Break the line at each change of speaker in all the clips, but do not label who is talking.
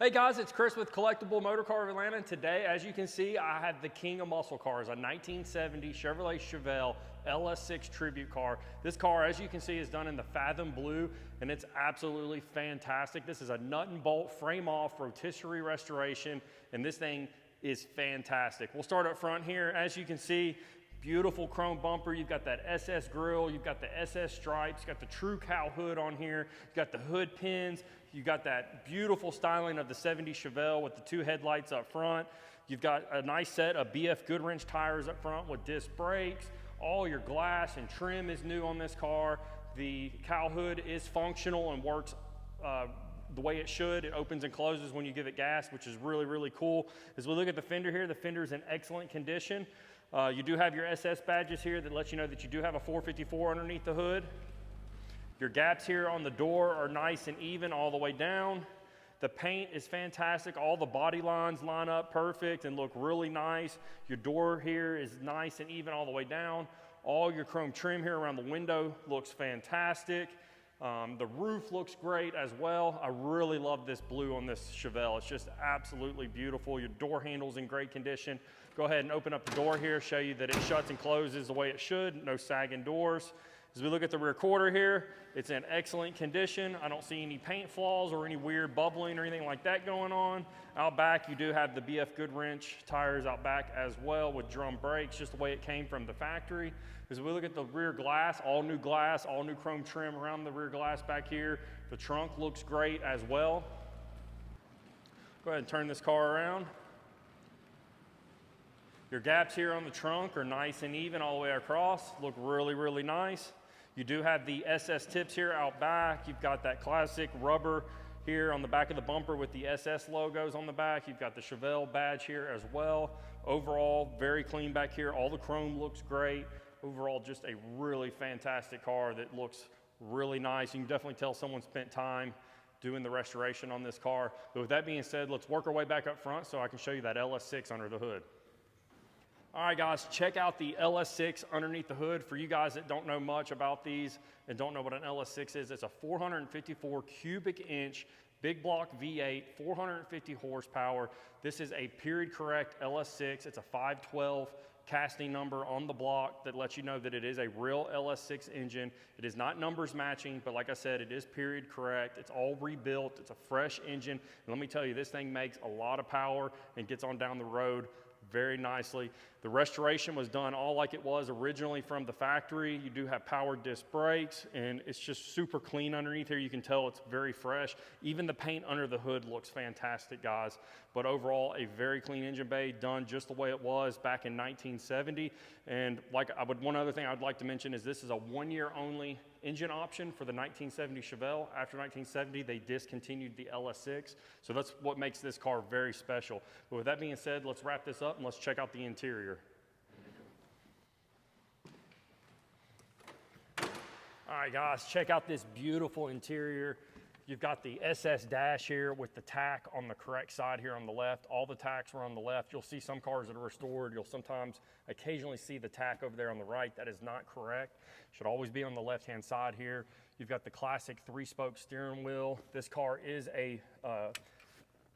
Hey guys, it's Chris with Collectible Motor Car of Atlanta, and today, as you can see, I have the king of muscle cars, a 1970 Chevrolet Chevelle LS6 tribute car. This car, as you can see, is done in the Fathom Blue, and it's absolutely fantastic. This is a nut and bolt, frame-off, rotisserie restoration, and this thing is fantastic. We'll start up front here. As you can see, beautiful chrome bumper. You've got that SS grille, you've got the SS stripes, you've got the true cowl hood on here, you've got the hood pins, you've got that beautiful styling of the 70 Chevelle with the two headlights up front. You've got a nice set of BFGoodrich tires up front with disc brakes. All your glass and trim is new on this car. The cowl hood is functional and works the way it should. It opens and closes when you give it gas, which is really, really cool. As we look at the fender here, the fender is in excellent condition. You do have your SS badges here that let you know that you do have a 454 underneath the hood. Your gaps here on the door are nice and even all the way down. The paint is fantastic. All the body lines line up perfect and look really nice. Your door here is nice and even all the way down. All your chrome trim here around the window looks fantastic. The roof looks great as well. I really love this blue on this Chevelle. It's just absolutely beautiful. Your door handle's in great condition. Go ahead and open up the door here, show you that it shuts and closes the way it should. No sagging doors. As we look at the rear quarter here, it's in excellent condition. I don't see any paint flaws or any weird bubbling or anything like that going on. Out back, you do have the BFGoodrich tires out back as well with drum brakes, just the way it came from the factory. As we look at the rear glass, all new chrome trim around the rear glass back here. The trunk looks great as well. Go ahead and turn this car around. Your gaps here on the trunk are nice and even all the way across. Look really, really nice. You do have the SS tips here out back. You've got that classic rubber here on the back of the bumper with the SS logos on the back. You've got the Chevelle badge here as well. Overall, very clean back here. All the chrome looks great. Overall, just a really fantastic car that looks really nice. You can definitely tell someone spent time doing the restoration on this car. But with that being said, let's work our way back up front so I can show you that LS6 under the hood. All right, guys, check out the LS6 underneath the hood. For you guys that don't know much about these and don't know what an LS6 is, it's a 454 cubic inch big block V8, 450 horsepower. This is a period correct LS6. It's a 512 casting number on the block that lets you know that it is a real LS6 engine. It is not numbers matching, but like I said, it is period correct. It's all rebuilt. It's a fresh engine. And let me tell you, this thing makes a lot of power and gets on down the road very nicely. The restoration was done all like it was originally from the factory. You do have power disc brakes, and it's just super clean underneath here. You can tell it's very fresh. Even the paint under the hood looks fantastic, guys. But overall, a very clean engine bay, done just the way it was back in 1970. And one other thing I would like to mention is this is a 1 year only engine option for the 1970 Chevelle. After 1970, they discontinued the LS6. So that's what makes this car very special. But with that being said, let's wrap this up and let's check out the interior. All right, guys, check out this beautiful interior. You've got the SS dash here with the tack on the correct side here on the left. All the tacks are on the left. You'll see some cars that are restored. You'll sometimes occasionally see the tack over there on the right. That is not correct. Should always be on the left-hand side here. You've got the classic 3-spoke steering wheel. This car is a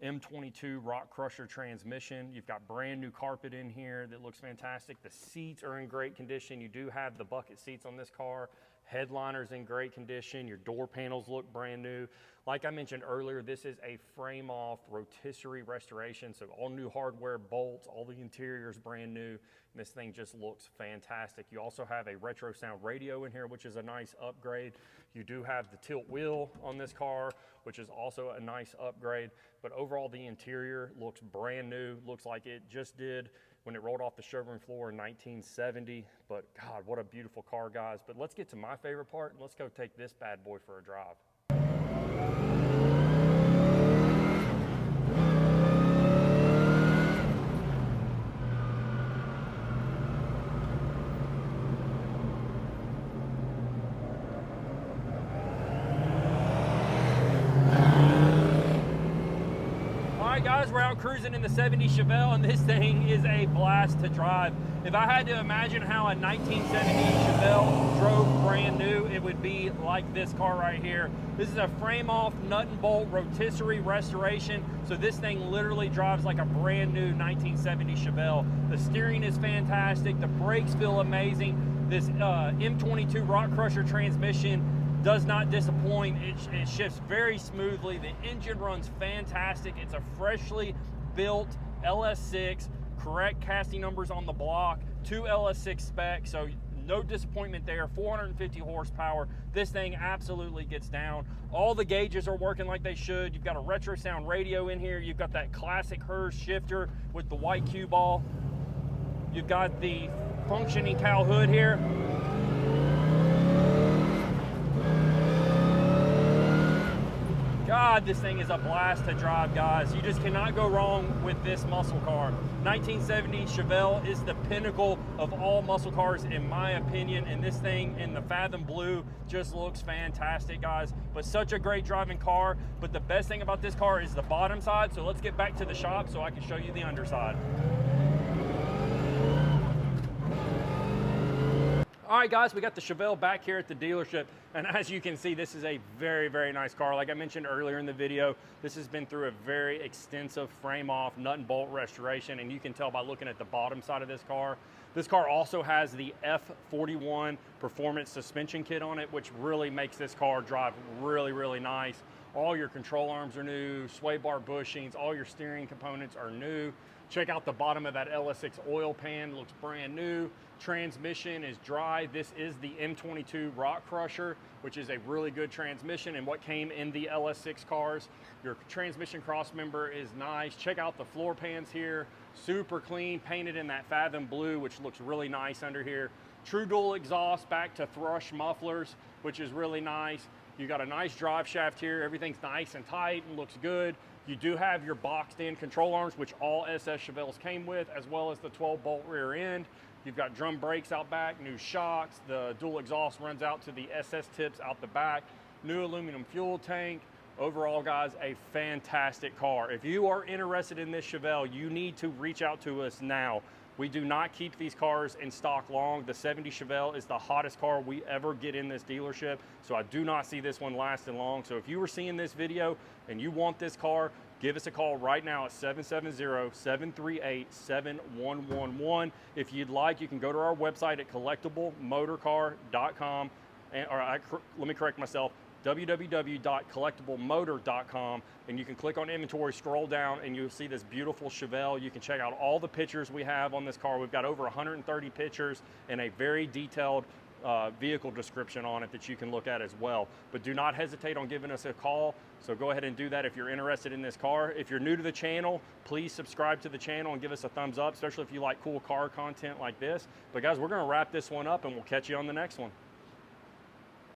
M22 rock crusher transmission. You've got brand new carpet in here that looks fantastic. The seats are in great condition. You do have the bucket seats on this car. Headliner's in great condition. Your door panels look brand new. Like I mentioned earlier, this is a frame-off rotisserie restoration, so all new hardware, bolts, all the interior is brand new. And this thing just looks fantastic. You also have a retro sound radio in here, which is a nice upgrade. You do have the tilt wheel on this car, which is also a nice upgrade. But overall, the interior looks brand new. Looks like it just did when it rolled off the showroom floor in 1970. But God, what a beautiful car, guys. But let's get to my favorite part, and let's go take this bad boy for a drive. right, guys, we're out cruising in the 70 Chevelle, and this thing is a blast to drive. If I had to imagine how a 1970 Chevelle drove brand new, it would be like this car right here. This is a frame-off nut and bolt rotisserie restoration, so this thing literally drives like a brand new 1970 Chevelle. The steering is fantastic. The brakes feel amazing. This M22 Rock Crusher transmission does not disappoint. It shifts very smoothly. The engine runs fantastic. It's a freshly built LS6, correct casting numbers on the block, 2 LS6 specs, so no disappointment there. 450 horsepower. This thing absolutely gets down. All the gauges are working like they should. You've got a retro sound radio in here. You've got that classic Hers shifter with the white cue ball. You've got the functioning cowl hood here. God, this thing is a blast to drive, guys. You just cannot go wrong with this muscle car. 1970 Chevelle is the pinnacle of all muscle cars, in my opinion, and this thing in the Fathom Blue just looks fantastic, guys. But such a great driving car. But the best thing about this car is the bottom side, so let's get back to the shop so I can show you the underside. All right, guys, we got the Chevelle back here at the dealership, and as you can see, this is a very, very nice car. Like I mentioned earlier in the video, this has been through a very extensive frame-off nut and bolt restoration, and you can tell by looking at the bottom side of this car. This car also has the F41 performance suspension kit on it, which really makes this car drive really, really nice. All your control arms are new, sway bar bushings, all your steering components are new. Check out the bottom of that LS6 oil pan, looks brand new. Transmission is dry. This is the M22 Rock Crusher, which is a really good transmission and what came in the LS6 cars. Your transmission cross member is nice. Check out the floor pans here, super clean, painted in that Fathom Blue, which looks really nice under here. True dual exhaust back to thrush mufflers, which is really nice. You got a nice drive shaft here. Everything's nice and tight and looks good. You do have your boxed in control arms, which all SS Chevelles came with, as well as the 12-bolt rear end. You've got drum brakes out back, new shocks. The dual exhaust runs out to the SS tips out the back. New aluminum fuel tank. Overall, guys, a fantastic car. If you are interested in this Chevelle, you need to reach out to us now. We do not keep these cars in stock long. The 70 Chevelle is the hottest car we ever get in this dealership, so I do not see this one lasting long. So if you were seeing this video and you want this car, give us a call right now at 770-738-7111. If you'd like, you can go to our website at collectiblemotorcar.com, let me correct myself, www.collectiblemotor.com, and you can click on inventory, scroll down, and you'll see this beautiful Chevelle. You can check out all the pictures we have on this car. We've got over 130 pictures and a very detailed vehicle description on it that you can look at as well. But do not hesitate on giving us a call. So go ahead and do that if you're interested in this car. If you're new to the channel, please subscribe to the channel and give us a thumbs up, especially if you like cool car content like this. But guys, we're gonna wrap this one up and we'll catch you on the next one.